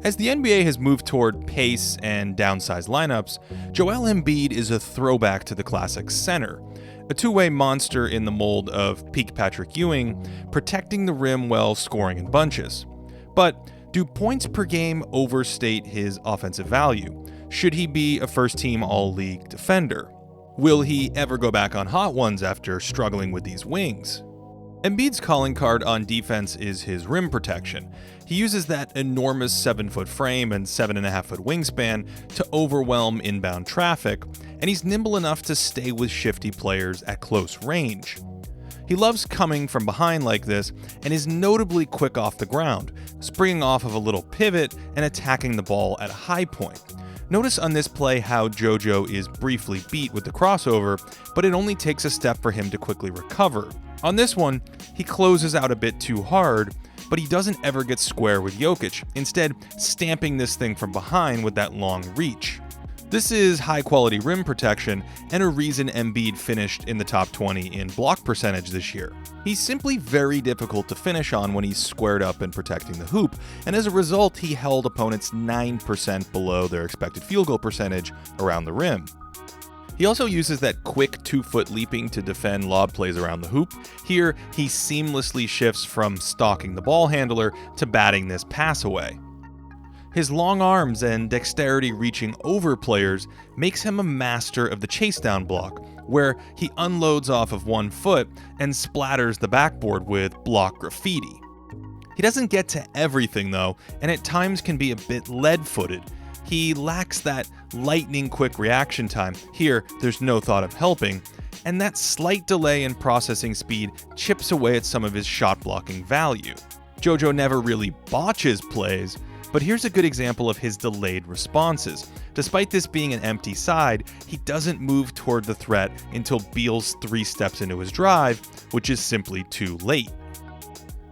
As the NBA has moved toward pace and downsized lineups, Joel Embiid is a throwback to the classic center, a two-way monster in the mold of peak Patrick Ewing, protecting the rim while scoring in bunches. But do points per game overstate his offensive value? Should he be a first-team All-League defender? Will he ever go back on hot ones after struggling with these wings? Embiid's calling card on defense is his rim protection. He uses that enormous 7-foot frame and 7.5-foot wingspan to overwhelm inbound traffic, and he's nimble enough to stay with shifty players at close range. He loves coming from behind like this and is notably quick off the ground, springing off of a little pivot and attacking the ball at a high point. Notice on this play how JoJo is briefly beat with the crossover, but it only takes a step for him to quickly recover. On this one, he closes out a bit too hard, but he doesn't ever get square with Jokic, instead stamping this thing from behind with that long reach. This is high-quality rim protection and a reason Embiid finished in the top 20 in block percentage this year. He's simply very difficult to finish on when he's squared up and protecting the hoop, and as a result, he held opponents 9% below their expected field goal percentage around the rim. He also uses that quick 2-foot leaping to defend lob plays around the hoop. Here, he seamlessly shifts from stalking the ball handler to batting this pass away. His long arms and dexterity reaching over players makes him a master of the chase down block, where he unloads off of 1 foot and splatters the backboard with block graffiti. He doesn't get to everything though, and at times can be a bit lead-footed. He lacks that lightning-quick reaction time. Here, there's no thought of helping, and that slight delay in processing speed chips away at some of his shot-blocking value. JoJo never really botches plays, but here's a good example of his delayed responses. Despite this being an empty side, he doesn't move toward the threat until Beal's 3 steps into his drive, which is simply too late.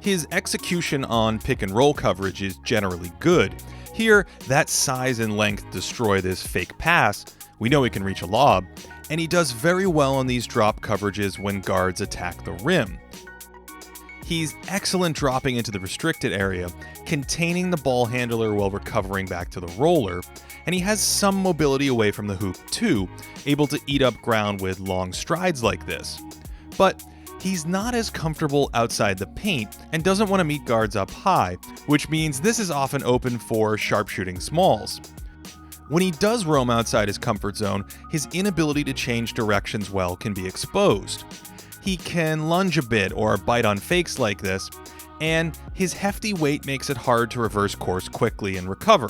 His execution on pick-and-roll coverage is generally good. Here, that size and length destroy this fake pass. We know he can reach a lob, and he does very well on these drop coverages when guards attack the rim. He's excellent dropping into the restricted area, containing the ball handler while recovering back to the roller, and he has some mobility away from the hoop too, able to eat up ground with long strides like this. But he's not as comfortable outside the paint and doesn't want to meet guards up high, which means this is often open for sharpshooting smalls. When he does roam outside his comfort zone, his inability to change directions well can be exposed. He can lunge a bit or bite on fakes like this, and his hefty weight makes it hard to reverse course quickly and recover.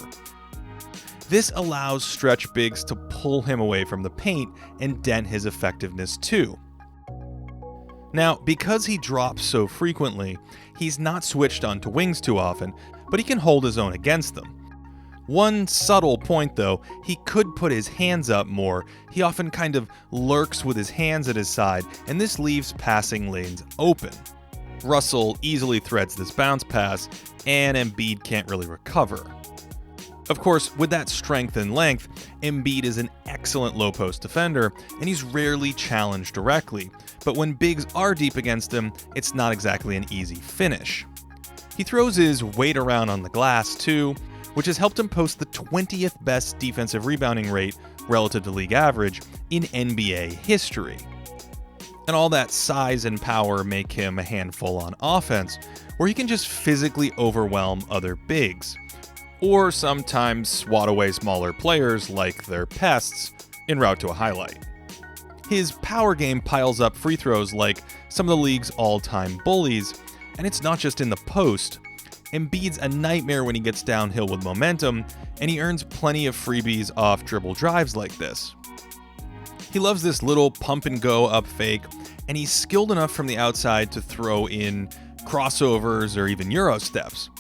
This allows stretch bigs to pull him away from the paint and dent his effectiveness too. Now, because he drops so frequently, he's not switched onto wings too often, but he can hold his own against them. One subtle point though, he could put his hands up more. He often kind of lurks with his hands at his side, and this leaves passing lanes open. Russell easily threads this bounce pass, and Embiid can't really recover. Of course, with that strength and length, Embiid is an excellent low post defender, and he's rarely challenged directly, but when bigs are deep against him, it's not exactly an easy finish. He throws his weight around on the glass too, which has helped him post the 20th best defensive rebounding rate relative to league average in NBA history. And all that size and power make him a handful on offense, where he can just physically overwhelm other bigs, or sometimes swat away smaller players like they're pests en route to a highlight. His power game piles up free throws like some of the league's all-time bullies, and it's not just in the post. Embiid's a nightmare when he gets downhill with momentum, and he earns plenty of freebies off dribble drives like this. He loves this little pump and go up fake, and he's skilled enough from the outside to throw in crossovers or even Euro steps.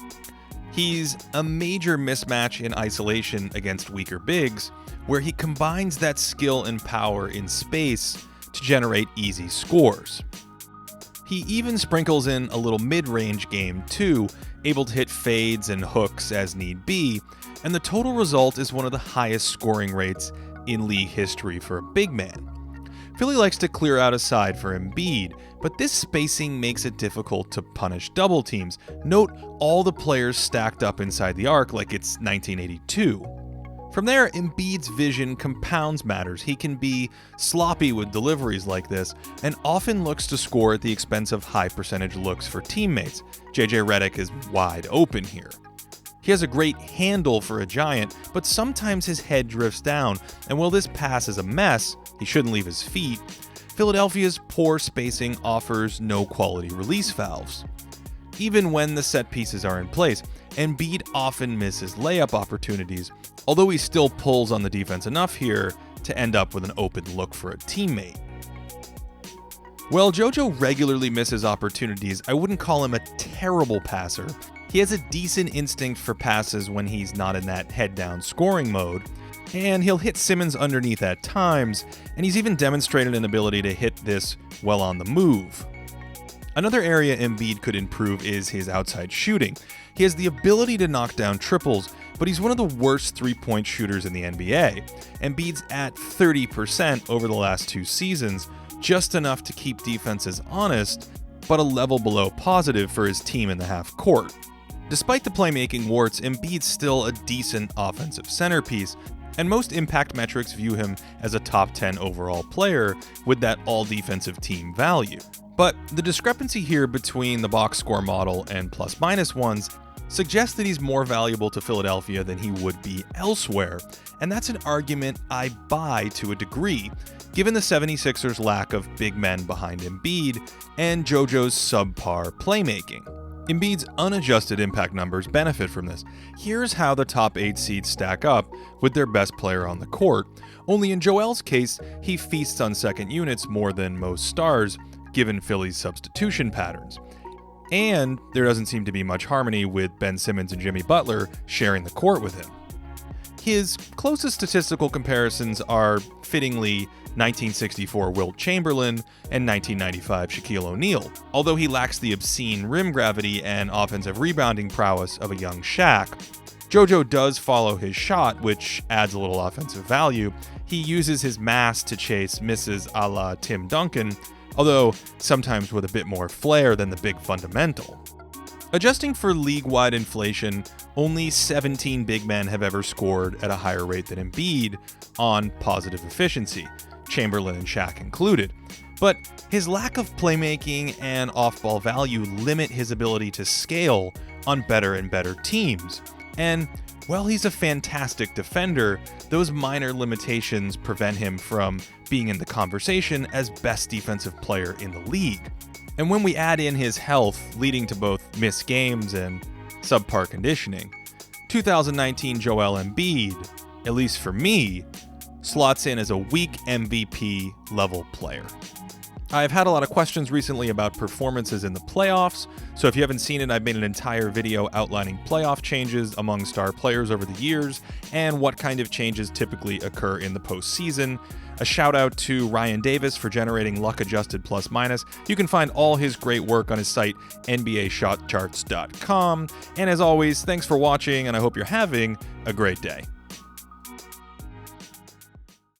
He's a major mismatch in isolation against weaker bigs, where he combines that skill and power in space to generate easy scores. He even sprinkles in a little mid-range game too, able to hit fades and hooks as need be, and the total result is one of the highest scoring rates in league history for a big man. Philly likes to clear out a side for Embiid, but this spacing makes it difficult to punish double teams. Note all the players stacked up inside the arc like it's 1982. From there, Embiid's vision compounds matters. He can be sloppy with deliveries like this, and often looks to score at the expense of high percentage looks for teammates. JJ Redick is wide open here. He has a great handle for a giant, but sometimes his head drifts down, and while this pass is a mess, he shouldn't leave his feet. Philadelphia's poor spacing offers no quality release valves. Even when the set pieces are in place, Embiid often misses layup opportunities, although he still pulls on the defense enough here to end up with an open look for a teammate. While JoJo regularly misses opportunities, I wouldn't call him a terrible passer. He has a decent instinct for passes when he's not in that head-down scoring mode, and he'll hit Simmons underneath at times, and he's even demonstrated an ability to hit this well on the move. Another area Embiid could improve is his outside shooting. He has the ability to knock down triples, but he's one of the worst three-point shooters in the NBA. Embiid's at 30% over the last 2 seasons, just enough to keep defenses honest, but a level below positive for his team in the half court. Despite the playmaking warts, Embiid's still a decent offensive centerpiece, and most impact metrics view him as a top 10 overall player with that all-defensive team value. But the discrepancy here between the box score model and plus-minus ones suggests that he's more valuable to Philadelphia than he would be elsewhere, and that's an argument I buy to a degree, given the 76ers' lack of big men behind Embiid and JoJo's subpar playmaking. Embiid's unadjusted impact numbers benefit from this. Here's how the top 8 seeds stack up with their best player on the court, only in Joel's case, he feasts on second units more than most stars, given Philly's substitution patterns. And there doesn't seem to be much harmony with Ben Simmons and Jimmy Butler sharing the court with him. His closest statistical comparisons are, fittingly, 1964 Wilt Chamberlain and 1995 Shaquille O'Neal, although he lacks the obscene rim gravity and offensive rebounding prowess of a young Shaq. JoJo does follow his shot, which adds a little offensive value. He uses his mass to chase misses a la Tim Duncan, although sometimes with a bit more flair than the big fundamental. Adjusting for league-wide inflation, only 17 big men have ever scored at a higher rate than Embiid on positive efficiency, Chamberlain and Shaq included. But his lack of playmaking and off-ball value limit his ability to scale on better and better teams. And while he's a fantastic defender, those minor limitations prevent him from being in the conversation as best defensive player in the league. And when we add in his health, leading to both missed games and subpar conditioning, 2019 Joel Embiid, at least for me, slots in as a weak MVP level player. I've had a lot of questions recently about performances in the playoffs, so if you haven't seen it, I've made an entire video outlining playoff changes among star players over the years and what kind of changes typically occur in the postseason. A shout out to Ryan Davis for generating luck-adjusted plus-minus. You can find all his great work on his site, NBAshotcharts.com. And as always, thanks for watching, and I hope you're having a great day.